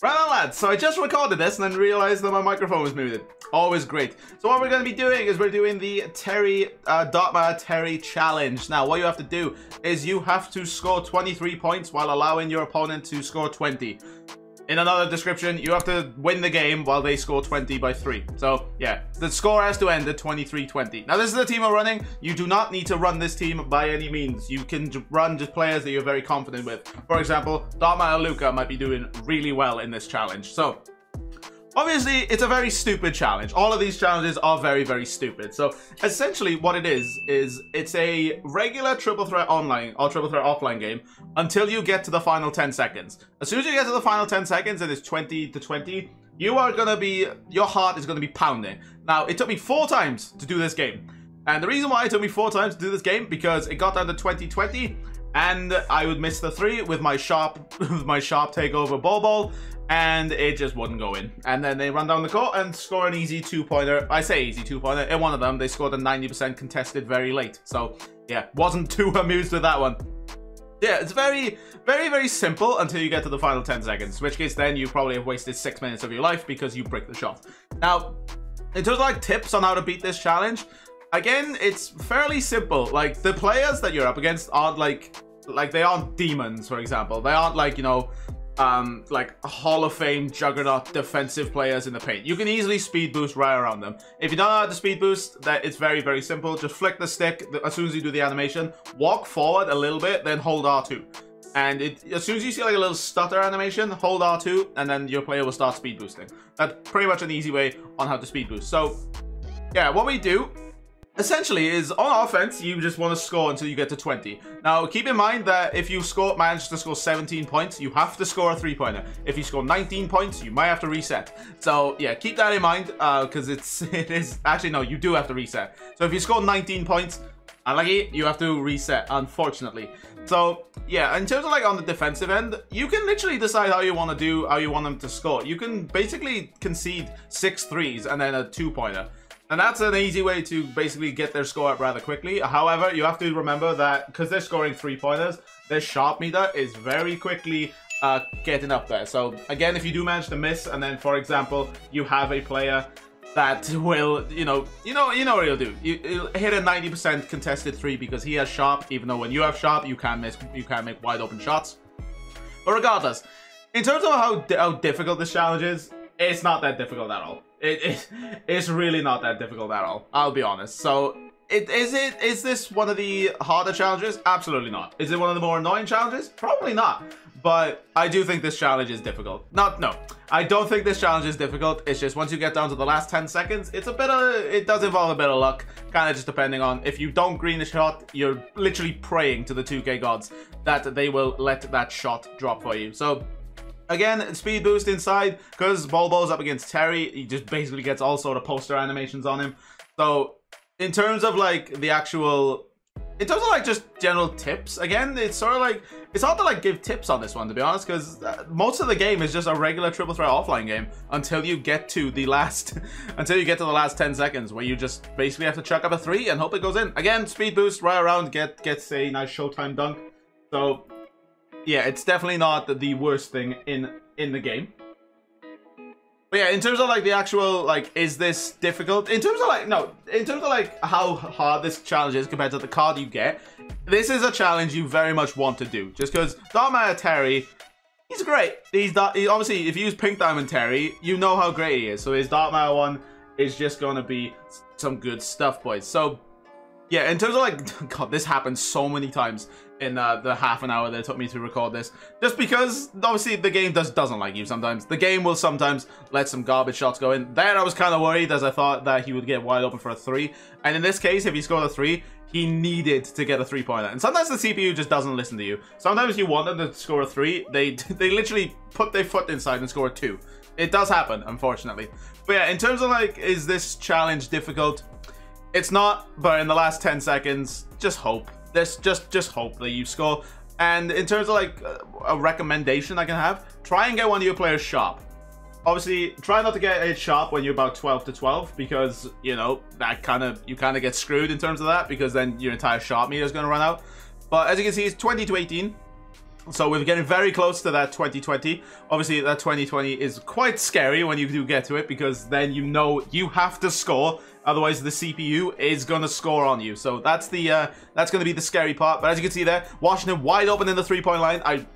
Right on, lads, so I just recorded this and then realized that my microphone was muted. Always great. So what we're going to be doing is we're doing the Dark Matter Terry challenge. Now, what you have to do is you have to score 23 points while allowing your opponent to score 20. In another description, you have to win the game while they score 20 by 3. So, yeah, the score has to end at 23-20. Now, this is the team I'm running. You do not need to run this team by any means. You can run just players that you're very confident with. For example, Dark Matter Luca might be doing really well in this challenge. So, obviously, it's a very stupid challenge. All of these challenges are very, very stupid. So, essentially, what it is it's a regular triple threat online or triple threat offline game until you get to the final 10 seconds. As soon as you get to the final 10 seconds and it's 20-20, you are going to be, your heart is going to be pounding. Now, it took me 4 times to do this game. And the reason why it took me 4 times to do this game, because it got down to 20-20, and I would miss the 3 with my sharp takeover ball, and it just wouldn't go in. And then they run down the court and score an easy 2-pointer. I say easy 2-pointer. In one of them, they scored a 90% contested very late. So, yeah, wasn't too amused with that one. Yeah, it's very, very, very simple until you get to the final 10 seconds. In which case, then you probably have wasted 6 minutes of your life because you bricked the shot. Now, in terms of like tips on how to beat this challenge, again, it's fairly simple. Like, the players that you're up against aren't like they aren't demons, for example. They aren't like, you know, like Hall of Fame juggernaut defensive players in the paint. You can easily speed boost right around them. If you don't know how to speed boost, that it's very, very simple. Just flick the stick as soon as you do the animation, walk forward a little bit, then hold R2. And as soon as you see like a little stutter animation, hold R2, and then your player will start speed boosting. That's pretty much an easy way on how to speed boost. So, yeah, what we do essentially is on offense, you just want to score until you get to 20. Now, keep in mind that if you manage to score 17 points, you have to score a 3-pointer. If you score 19 points, you might have to reset. So, yeah, keep that in mind, because it is... Actually, no, you do have to reset. So, if you score 19 points, unlucky, you have to reset, unfortunately. So, yeah, in terms of, like, on the defensive end, you can literally decide how you want them to score. You can basically concede 6 threes and then a 2-pointer. And that's an easy way to basically get their score up rather quickly. However, you have to remember that because they're scoring 3-pointers, their shot meter is very quickly getting up there. So again, if you do manage to miss, and then for example, you have a player that will, you know what he'll do. He'll hit a 90% contested 3 because he has sharp. Even though when you have sharp, you can't make wide open shots. But regardless, in terms of how difficult this challenge is, it's not that difficult at all. It's really not that difficult at all, I'll be honest. So, is this one of the harder challenges? Absolutely not. Is it one of the more annoying challenges? Probably not. But I do think this challenge is difficult. No, I don't think this challenge is difficult. It's just once you get down to the last 10 seconds, it does involve a bit of luck. Kind of just depending on, if you don't green the shot, you're literally praying to the 2K gods that they will let that shot drop for you. So, again, speed boost inside, because Bobo's up against Terry. He just basically gets all sort of poster animations on him. So, in terms of, like, in terms of, like, just general tips, again, it's sort of like, it's hard to, like, give tips on this one, to be honest, because most of the game is just a regular triple threat offline game until you get to the last, 10 seconds, where you just basically have to chuck up a 3 and hope it goes in. Again, speed boost right around, gets a nice Showtime dunk. So, yeah, it's definitely not the worst thing in the game. But yeah, in terms of like the actual, like, is this difficult? In terms of like, no, in terms of like how hard this challenge is compared to the card you get, this is a challenge you very much want to do. Just because Dark Matter Terry, he's great. He obviously, if you use Pink Diamond Terry, you know how great he is. So his Dark Matter one is just going to be some good stuff, boys. So yeah, in terms of like, God, this happens so many times in the half an hour that it took me to record this. Just because, obviously, the game doesn't like you sometimes. The game will sometimes let some garbage shots go in. Then I was kind of worried, as I thought that he would get wide open for a 3. And in this case, if he scored a 3, he needed to get a 3-pointer. And sometimes the CPU just doesn't listen to you. Sometimes you want them to score a 3, they literally put their foot inside and score a 2. It does happen, unfortunately. But yeah, in terms of, like, is this challenge difficult? It's not, but in the last 10 seconds, just hope. Just hope that you score. And in terms of like a recommendation I can have, try and get one of your players sharp. Obviously, try not to get it sharp when you're about 12-12 because, you know, you kind of get screwed in terms of that because then your entire sharp meter is going to run out. But as you can see, it's 20-18. So we're getting very close to that 2020. Obviously, that 2020 is quite scary when you do get to it, because then you know you have to score. Otherwise, the CPU is going to score on you. So that's the that's going to be the scary part. But as you can see there, Washington wide open in the three-point line. I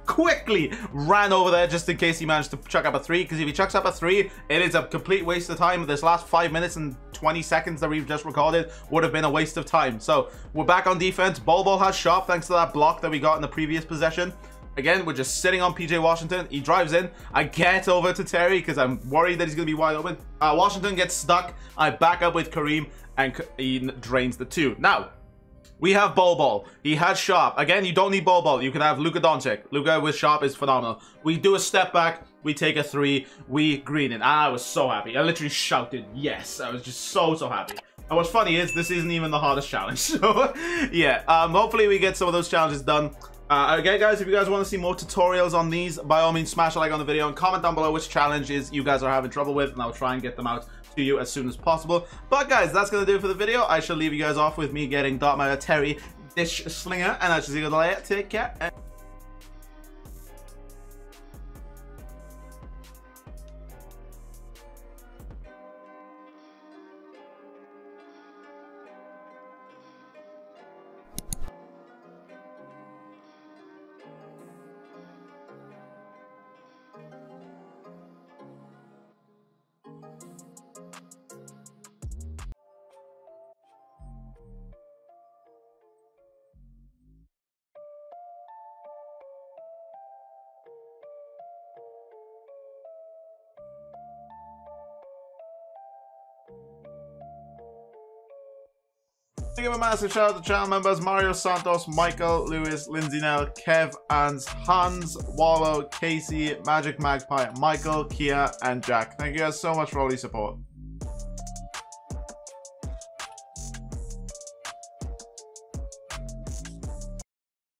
quickly ran over there just in case he managed to chuck up a three, because if he chucks up a three, it is a complete waste of time. This last 5 minutes and 20 seconds that we've just recorded would have been a waste of time. So we're back on defense. Bol has shot thanks to that block that we got in the previous possession. Again, we're just sitting on PJ Washington. He drives in. I get over to Terry because I'm worried that he's going to be wide open. Washington gets stuck. I back up with Kareem, and he drains the two. Now, we have Bol. He has Sharp. Again, you don't need Bol. You can have Luka Doncic. Luka with Sharp is phenomenal. We do a step back. We take a three. We green it. I was so happy. I literally shouted yes. I was just so happy. And what's funny is this isn't even the hardest challenge. So, yeah. Hopefully we get some of those challenges done. Again, guys, if you guys want to see more tutorials on these, by all means, smash a like on the video and comment down below which challenges you guys are having trouble with, and I'll try and get them out to you as soon as possible. But guys, that's gonna do it for the video. I shall leave you guys off with me getting Dark Matter Terry Dischinger, and I shall see you later. Take care. Give a massive shout out to channel members Mario Santos, Michael, Lewis, Lindsay, Knell, Kev, Hans, Wallow, Casey, Magic Magpie, Michael, Kia, and Jack. Thank you guys so much for all your support.